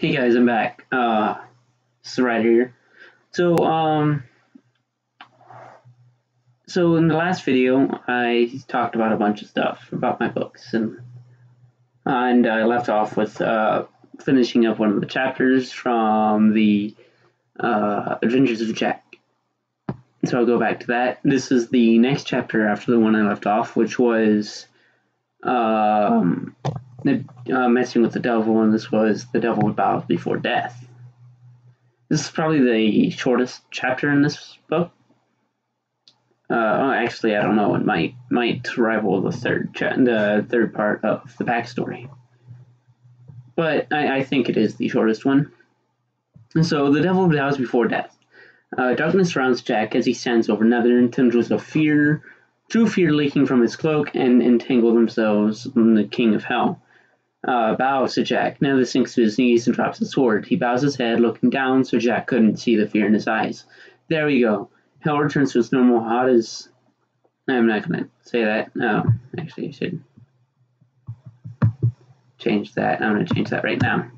Hey guys, I'm back. It's right here. So, so in the last video, I talked about a bunch of stuff about my books, and I left off with finishing up one of the chapters from the Adventures of Jack. So I'll go back to that. This is the next chapter after the one I left off, which was messing with the devil, and this was the devil bows before death. This is probably the shortest chapter in this book. Actually, I don't know. It might rival the third part of the backstory, but I think it is the shortest one. And so the devil bows before death. Darkness surrounds Jack as he stands over Nether. Tendrils of fear, true fear, leaking from his cloak and entangle themselves in the King of Hell. Bows to Jack. Nether sinks to his knees and drops his sword. He bows his head, looking down, so Jack couldn't see the fear in his eyes. There we go. Hell returns to its normal hot as... I'm not going to say that. No, actually, I should change that. I'm going to change that right now.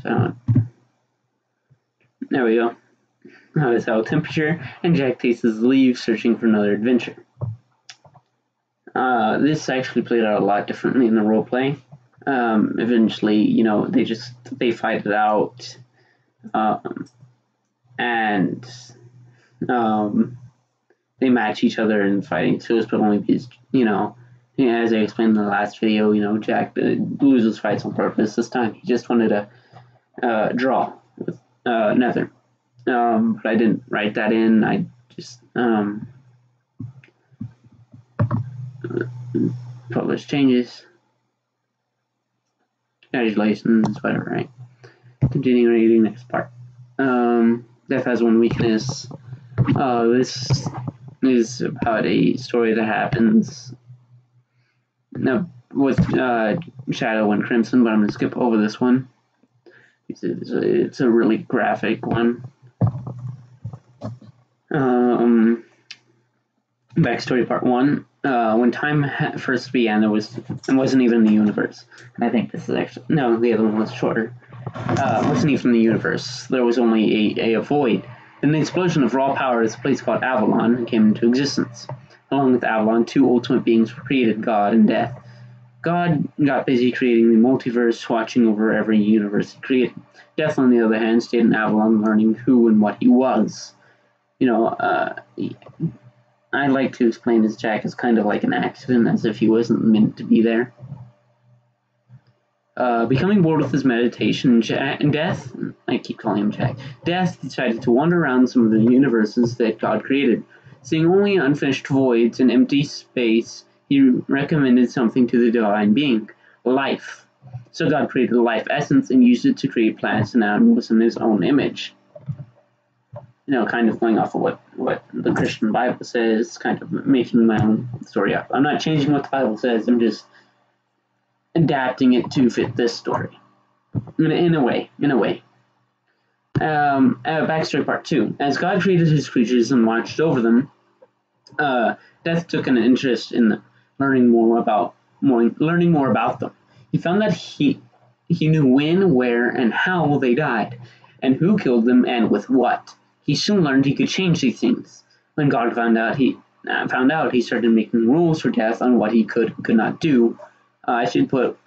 So, there we go. Hot as hell temperature, and Jack tastes his leave, searching for another adventure. This actually played out a lot differently in the roleplay. Eventually, you know, they fight it out, and they match each other in fighting. So it's only because, you know, as I explained in the last video, you know, Jack loses fights on purpose. This time he just wanted to draw with Nether. But I didn't write that in. I just publish changes. Congratulations, whatever, right? Continuing reading next part. Death has one weakness. This is about a story that happens with Shadow and Crimson, but I'm going to skip over this one. It's a really graphic one. Backstory part 1. When time first began, it wasn't even the universe. And I think this is actually... No, the other one was shorter. It wasn't even the universe. There was only a void. Then the explosion of raw power is a place called Avalon came into existence. Along with Avalon, two ultimate beings were created, God and Death. God got busy creating the multiverse, watching over every universe he created. Death, on the other hand, stayed in Avalon learning who and what he was. You know, I like to explain this Jack as kind of like an accident, as if he wasn't meant to be there. Becoming bored with his meditation, Death, I keep calling him Jack, Death decided to wander around some of the universes that God created. Seeing only unfinished voids and empty space, he recommended something to the divine being, life. So God created the life essence and used it to create plants and animals in his own image. You know, kind of going off of what the Christian Bible says, kind of making my own story up. I'm not changing what the Bible says, I'm just adapting it to fit this story. In a way. Backstory part 2. As God created his creatures and watched over them, Death took an interest in learning more about them. He found that he knew when, where, and how they died, and who killed them and with what. He soon learned he could change these things. When God found out, he started making rules for Death on what he could and could not do. I should put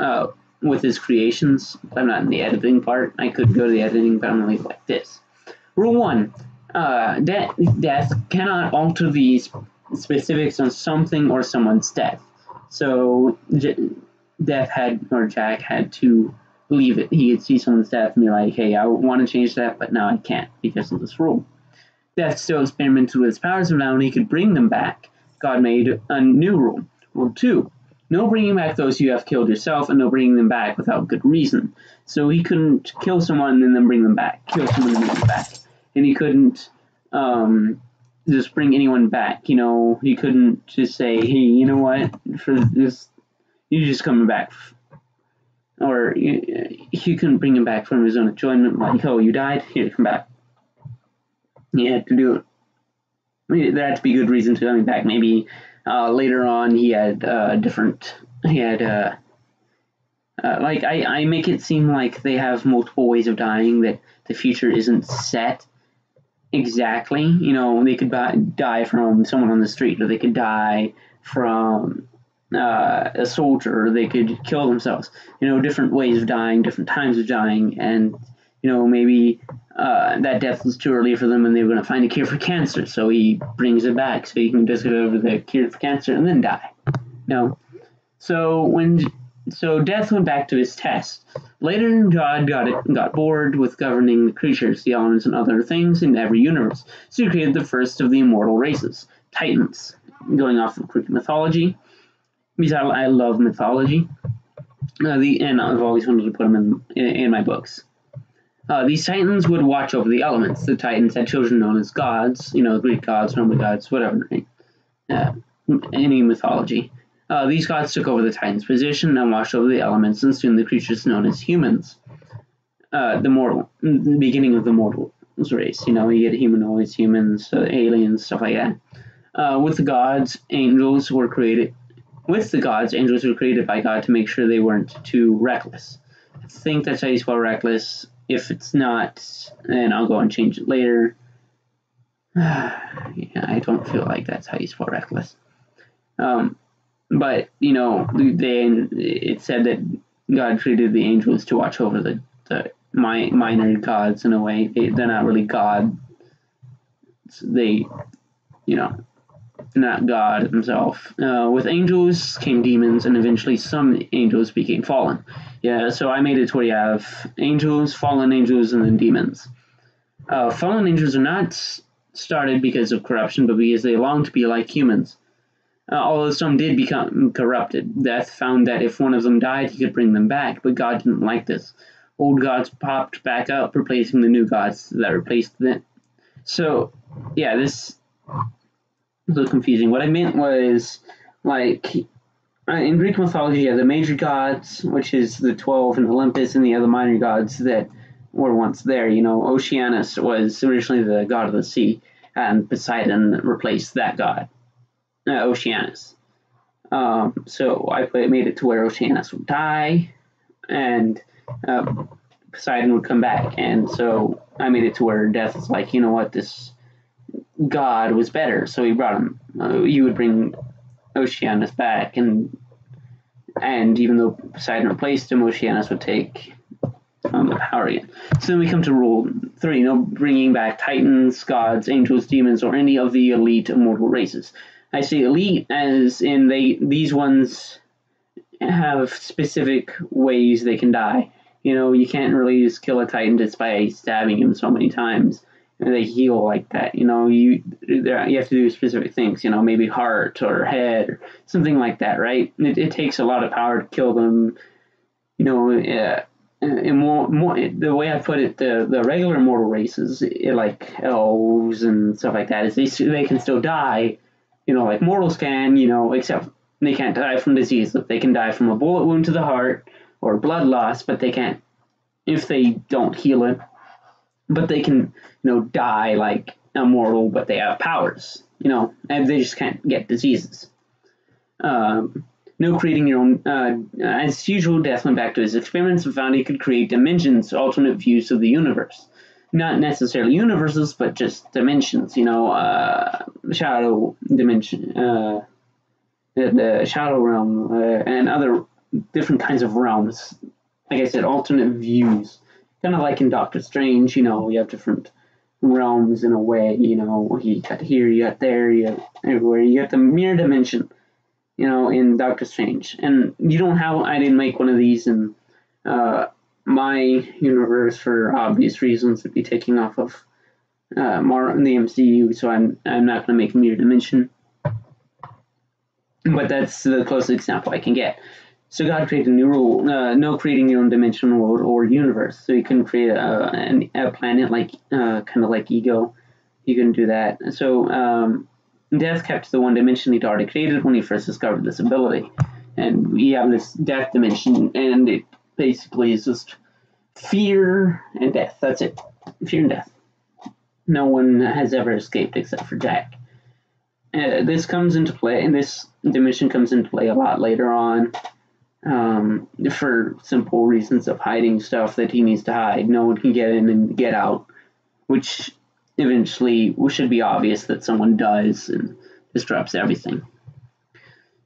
with his creations. I'm not in the editing part. I could go to the editing, but I'm going to leave it like this. Rule 1. Death cannot alter the specifics on something or someone's death. So Jack had to leave it. He could see someone's death and be like, hey, I want to change that, but now I can't because of this rule. Death still experimented with his powers, and now he could bring them back. God made a new rule. Rule 2. No bringing back those you have killed yourself, and no bringing them back without good reason. So he couldn't kill someone and then bring them back. Kill someone and bring them back. And he couldn't just bring anyone back. You know, he couldn't just say, hey, you know what, for this, you're just coming back. Or he couldn't bring him back from his own enjoyment, like, oh, you died? Here, come back. He had to do it. There had to be good reason to coming back. Maybe later on he had Like I make it seem like they have multiple ways of dying, that the future isn't set exactly. You know, they could die from someone on the street, or they could die from a soldier, or they could kill themselves. You know, different ways of dying, different times of dying, and you know, maybe that death was too early for them, and they were going to find a cure for cancer, so he brings it back so he can discover the cure for cancer and then die. No. So Death went back to his test. Later, God got bored with governing the creatures, the elements, and other things in every universe. So he created the first of the immortal races, Titans. Going off of Greek mythology, because I love mythology, and I've always wanted to put them in my books. These Titans would watch over the elements. The Titans had children known as gods, you know, Greek gods, Roman gods, whatever, any mythology. These gods took over the Titans' position and watched over the elements, and soon the creatures known as humans. The beginning of the mortal race. You know, you get humanoids, humans, aliens, stuff like that. With the gods, angels were created by God to make sure they weren't too reckless. I think that's how you spell reckless. If it's not, then I'll go and change it later. Yeah, I don't feel like that's how you spell reckless. But, you know, it said that God created the angels to watch over the minor gods in a way. They're not really God. They, you know, not God himself. With angels came demons, and eventually some angels became fallen. Yeah, so I made it to where you have angels, fallen angels, and then demons. Fallen angels are not started because of corruption, but because they long to be like humans. Although some did become corrupted. Death found that if one of them died, he could bring them back, but God didn't like this. Old gods popped back up, replacing the new gods that replaced them. So, yeah, this is a little confusing. What I meant was, like, in Greek mythology, you have the major gods, which is the 12 in Olympus, and the other minor gods that were once there. You know, Oceanus was originally the god of the sea, and Poseidon replaced that god. Oceanus. So I made it to where Oceanus would die, and Poseidon would come back. And so I made it to where Death is like, you know what, this god was better, so he brought him. You would bring Oceanus back, and even though Poseidon replaced him, Oceanus would take the power again. So then we come to rule 3, you know, bringing back Titans, gods, angels, demons, or any of the elite immortal races. I say elite as in these ones have specific ways they can die. You know, you can't really just kill a Titan just by stabbing him so many times. And they heal like that. You know, you have to do specific things. You know, maybe heart or head or something like that, right? It takes a lot of power to kill them. You know, and more the way I put it, the regular mortal races, like elves and stuff like that, is they can still die. You know, like mortals can, you know, except they can't die from disease. They can die from a bullet wound to the heart or blood loss, but they can't if they don't heal it. But they can, you know, die like a mortal, but they have powers, you know, and they just can't get diseases. No creating your own. As usual, Death went back to his experiments and found he could create dimensions, alternate views of the universe. Not necessarily universes, but just dimensions, you know, shadow dimension, the shadow realm, and other different kinds of realms. Like I said, alternate views. Kind of like in Doctor Strange, you know, you have different realms in a way, you know, you got here, you got there, you got everywhere. You got the mirror dimension, you know, in Doctor Strange. And you don't have, I didn't make one of these in my universe for obvious reasons. It'd be taking off of more in the MCU, so I'm not going to make a mirror dimension. But that's the closest example I can get. So God created a new rule: no creating your own dimensional world or universe. So you couldn't create a planet like kind of like Ego. You couldn't do that. So Death kept the one dimension he'd already created when he first discovered this ability, and we have this death dimension, and it basically is just fear and death. That's it. Fear and death. No one has ever escaped except for Jack. This comes into play, and this dimension comes into play a lot later on. for simple reasons of hiding stuff that he needs to hide. No one can get in and get out, which eventually should be obvious that someone does and disrupts everything.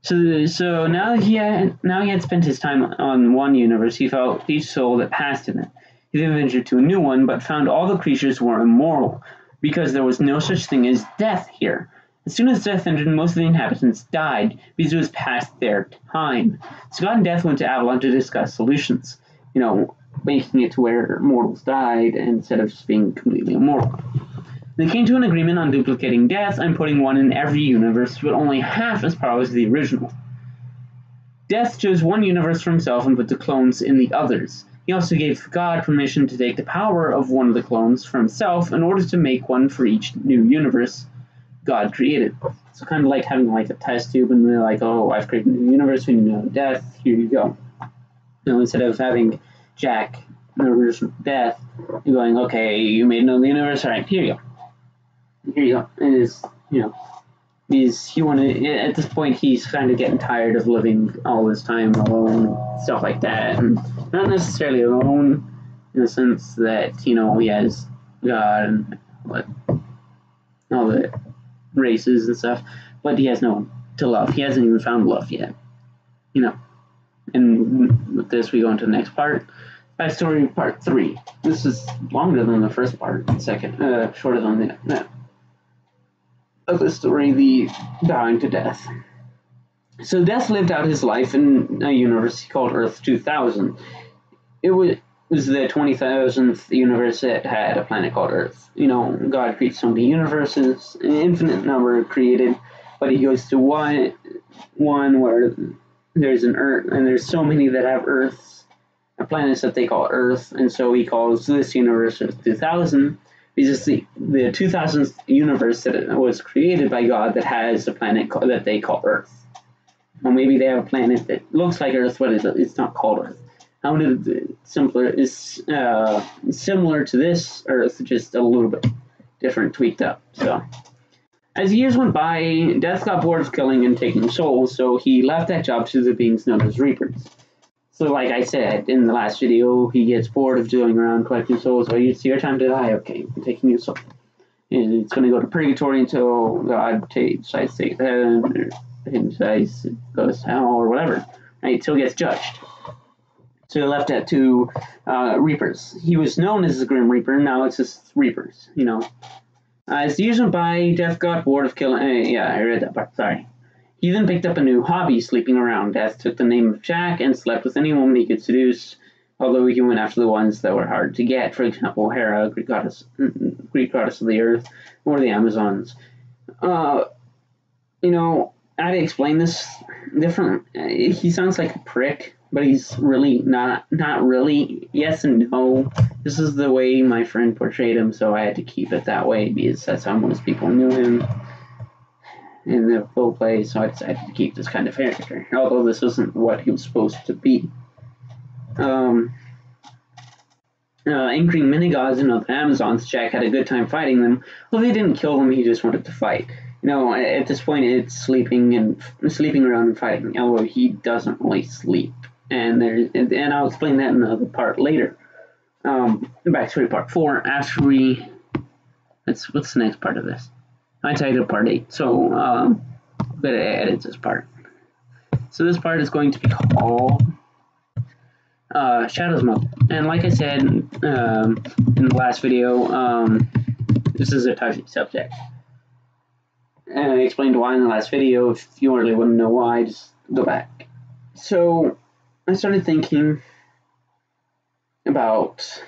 So now he had spent his time on one universe. He felt each soul that passed in it. He then ventured to a new one, but found all the creatures were immortal, because there was no such thing as death here. As soon as death entered, most of the inhabitants died, because it was past their time. Scott and Death went to Avalon to discuss solutions. Making it to where mortals died instead of just being completely immortal. They came to an agreement on duplicating Death and putting one in every universe, but only half as powerful as the original. Death chose one universe for himself and put the clones in the others. He also gave God permission to take the power of one of the clones for himself in order to make one for each new universe God created. So kind of like having like a test tube, and they're like, "Oh, I've created a new universe. We need Death. Here you go." Instead of having Jack, the original Death, you're going, "Okay, you made another universe. All right, here you go. Here you go." And he wanted, at this point, he's kind of getting tired of living all this time alone, stuff like that, and not necessarily alone in the sense that he has God and all the races and stuff, but he has no one to love. He hasn't even found love yet, And with this, we go into the next part. Backstory part 3. This is longer than the first part. Shorter than the of the story, the dying to Death. So Death lived out his life in a universe he called Earth 2000. It was the 20,000th universe that had a planet called Earth. God creates so many universes, an infinite number created, but he goes to one where there's an Earth, and there's so many that have Earths, planets that they call Earth, and so he calls this universe Earth 2000. Because the 2000th universe that was created by God that has a planet that they call Earth. Or maybe they have a planet that looks like Earth, but it's not called Earth. How is similar to this Earth, just a little bit different, tweaked up. So, as years went by, Death got bored of killing and taking souls, so he left that job to the beings known as Reapers. So like I said in the last video, he gets bored of doing around collecting souls. Oh, it's your time to die. Okay, I'm taking your soul. And it's going to go to purgatory until God decides to take heaven, or he decides it goes to hell, or whatever. Right, until he gets judged. So he left that to Reapers. He was known as the Grim Reaper, now it's just Reapers, As the years went by, Death got bored of killing... yeah, I read that part, sorry. He then picked up a new hobby, sleeping around. Death took the name of Jack and slept with any woman he could seduce, although he went after the ones that were hard to get. For example, Hera, Greek goddess of the earth, or the Amazons. I'd explain this different. He sounds like a prick, but he's really not really. Yes and no. This is the way my friend portrayed him, so I had to keep it that way because that's how most people knew him in the full play, so I decided to keep this kind of character, although this isn't what he was supposed to be. Anchoring mini-gods and other Amazons, Jack had a good time fighting them. Well, they didn't kill them, he just wanted to fight. At this point, it's sleeping around and fighting, although he doesn't really sleep. And I'll explain that in another part later. Backstory part 4, after what's the next part of this? I titled part 8, so I'm going to edit this part. So this part is going to be called Shadow's Mother. And like I said in the last video, this is a touchy subject. And I explained why in the last video. If you really want to know why, just go back. So I started thinking about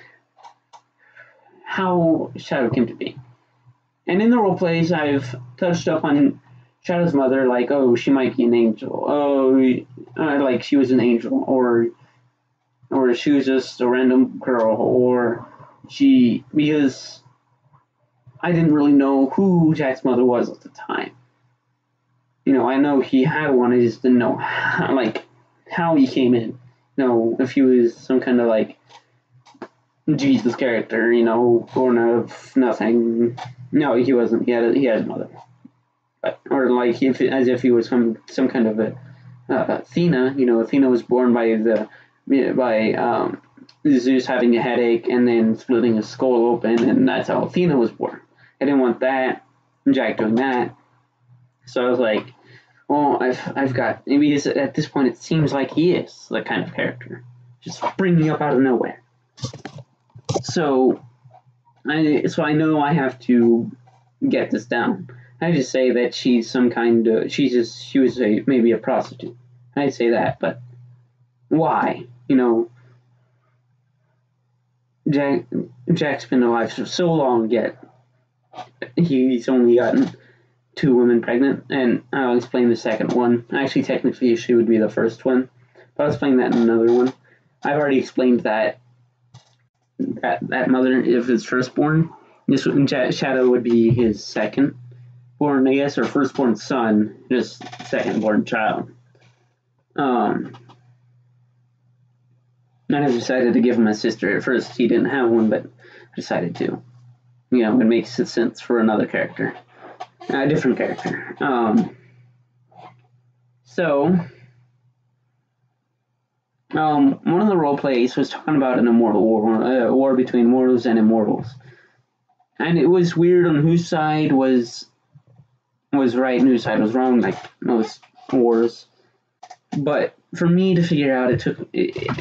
how Shadow came to be. And in the roleplays, I've touched up on Shadow's mother, like, oh, she might be an angel. Oh, like she was an angel, or she was just a random girl, or because I didn't really know who Jack's mother was at the time. I know he had one, I just didn't know how he came in. If he was some kind of like Jesus character, born out of nothing. No, he wasn't. He had a mother, or like as if he was some kind of a Athena. Athena was born by Zeus having a headache and then splitting his skull open, and that's how Athena was born. I didn't want that, Jack doing that. So I was like, well, I've got, maybe at this point it seems like he is the kind of character, just springing up out of nowhere. So I know I have to get this down. I just say that she's some kind of, she was maybe a prostitute. I'd say that, but why? Jack's been alive for so long, yet he's only gotten 2 women pregnant, and I'll explain the second one. Actually, technically, she would be the first one, but I'll explain that in another one. I've already explained that mother, if his firstborn, Shadow would be his second born, I guess, or firstborn son, just second-born child. And I decided to give him a sister. At first, he didn't have one, but I decided to. It makes sense for another character. A different character. One of the role plays was talking about an immortal war, a war between mortals and immortals. And it was weird on whose side was right and whose side was wrong, like most wars. But for me to figure out,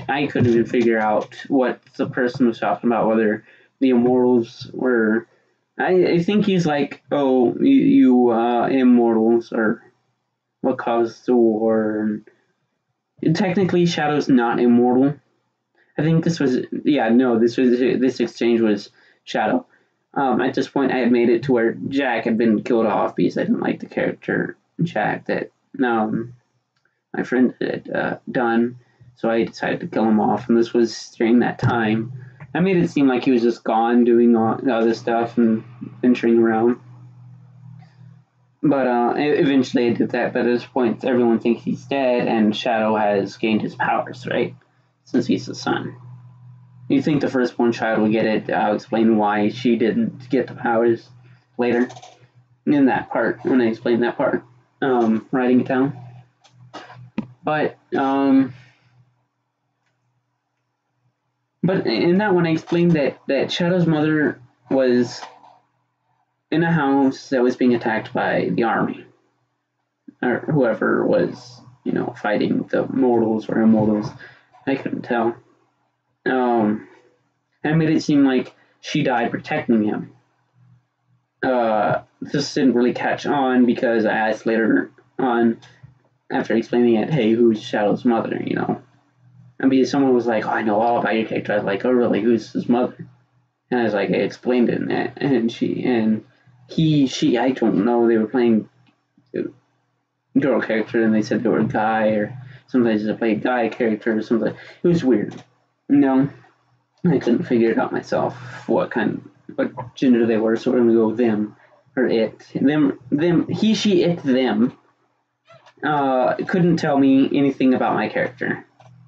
I couldn't even figure out what the person was talking about, whether the immortals were... I think he's like, oh, you immortals, or what caused the war. And technically, Shadow's not immortal. I think this exchange was Shadow. At this point, I had made it to where Jack had been killed off because I didn't like the character Jack that my friend had done, so I decided to kill him off, and this was during that time. I made it seem like he was just gone doing all the other stuff and venturing around. But eventually I did that, but at this point everyone thinks he's dead, and Shadow has gained his powers, right? Since he's the son. You think the firstborn child will get it. I'll explain why she didn't get the powers later. In that part, when I explain that part. Writing it down. But in that one, I explained that Shadow's mother was in a house that was being attacked by the army, or whoever was, fighting the mortals or immortals. I couldn't tell. And I made it seem like she died protecting him. This didn't really catch on because I asked later on, after explaining it, hey, who's Shadow's mother, And because someone was like, oh, I know all about your character. I was like, oh, really? Who's his mother? And I was like, I explained it, and she, I don't know. They were playing girl character, and they said they were a guy, or sometimes they play a guy character, or something. It was weird. I couldn't figure it out myself. What gender they were? So we're gonna go them or it. Them. He, she, it, them. Couldn't tell me anything about my character.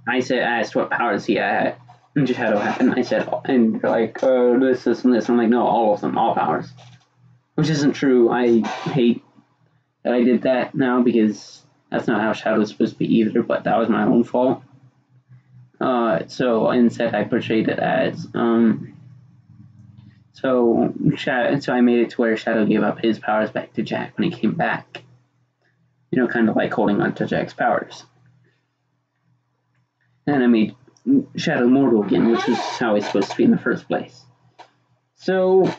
I asked what powers he had, and Shadow had, and I said, and they're like, this, and this. I'm like, no, all of them, all powers. Which isn't true. I hate that I did that now, because that's not how Shadow's supposed to be either, but that was my own fault. So instead I portrayed it as, so I made it to where Shadow gave up his powers back to Jack when he came back. Kind of like holding on to Jack's powers. And I made Shadow mortal again, which is how he's supposed to be in the first place. So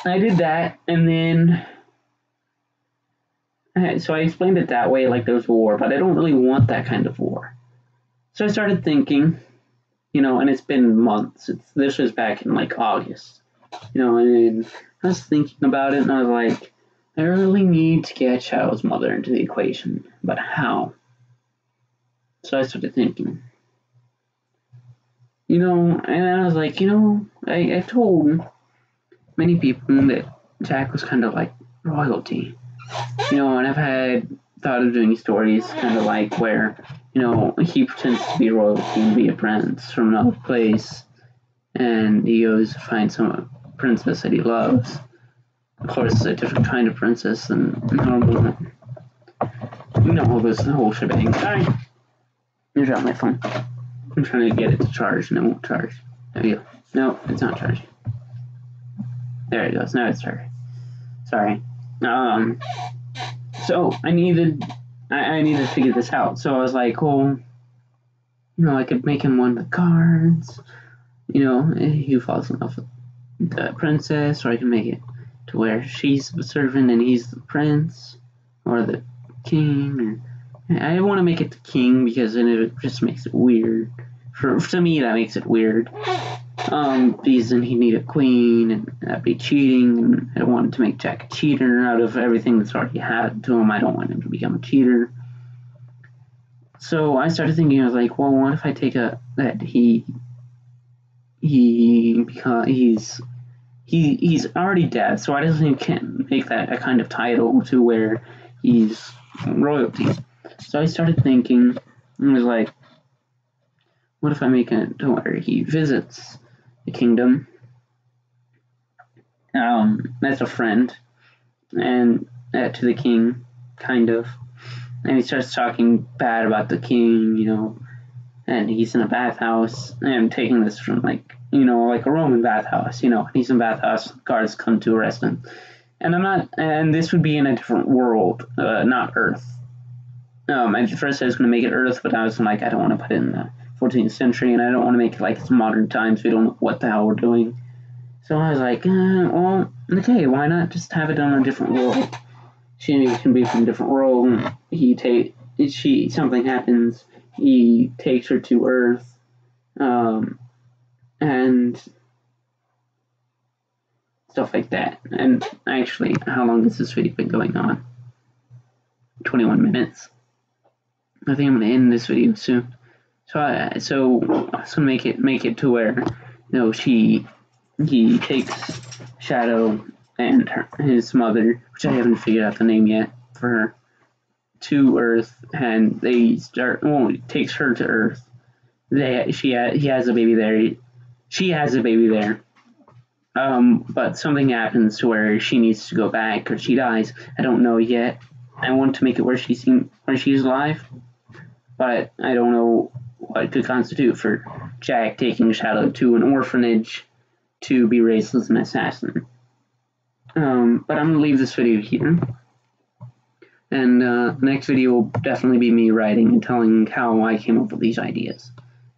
I did that, and then so I explained it that way, like there was a war, but I don't really want that kind of war. So I started thinking, and it's been months. This was back in like August, and I was thinking about it, and I was like, I really need to get Shadow's mother into the equation, but how? So I started thinking. And I was like, I've told many people that Jack was kind of like royalty. And I've had thought of doing stories kind of like where, he pretends to be royalty and be a prince from another place, and he goes to find some princess that he loves. Of course, a different kind of princess than normal. You know, all this whole shebang. Sorry. I dropped my phone. I'm trying to get it to charge and it won't charge. There you go. No, it's not charging. There it goes. Now it's charging. Sorry. So I needed to figure this out. So I was like, well, you know, I could make him one of the guards. You know, he falls in love with the princess, or I can make it to where she's the servant and he's the prince, or the king. Or I want to make it the king because then it just makes it weird. To me, that makes it weird. Because then he'd need a queen, and that'd be cheating. And I don't want to make Jack a cheater out of everything that's already happened to him. I don't want him to become a cheater. So I started thinking, I was like, well, what if I take that he's already dead, so I just can't make that a kind of title to where he's royalty. So I started thinking, and was like, what if I make it to where he visits the kingdom as a friend, and to the king, kind of, and he starts talking bad about the king, you know, and he's in a bathhouse. I'm taking this from like a Roman bathhouse, you know, he's in a bathhouse, guards come to arrest him. And this would be in a different world, not Earth. At first I was going to make it Earth, but I was like, I don't want to put it in the 14th century, and I don't want to make it like it's modern times, we don't know what the hell we're doing. So I was like, well, okay, why not just have it on a different world? She can be from a different world, something happens, he takes her to Earth, and stuff like that. And actually, how long has this video been going on? 21 minutes. I think I'm gonna end this video soon. So I was gonna make it to where, you know, he takes Shadow and his mother, which I haven't figured out the name yet for her, to Earth, and he takes her to Earth. He has a baby there. She has a baby there. But something happens to where she needs to go back, or she dies. I don't know yet. I want to make it where she's alive, but I don't know what could constitute for Jack taking Shadow to an orphanage to be raised as an assassin. But I'm gonna leave this video here. And the next video will definitely be me writing and telling how I came up with these ideas.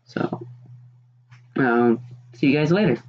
So, see you guys later.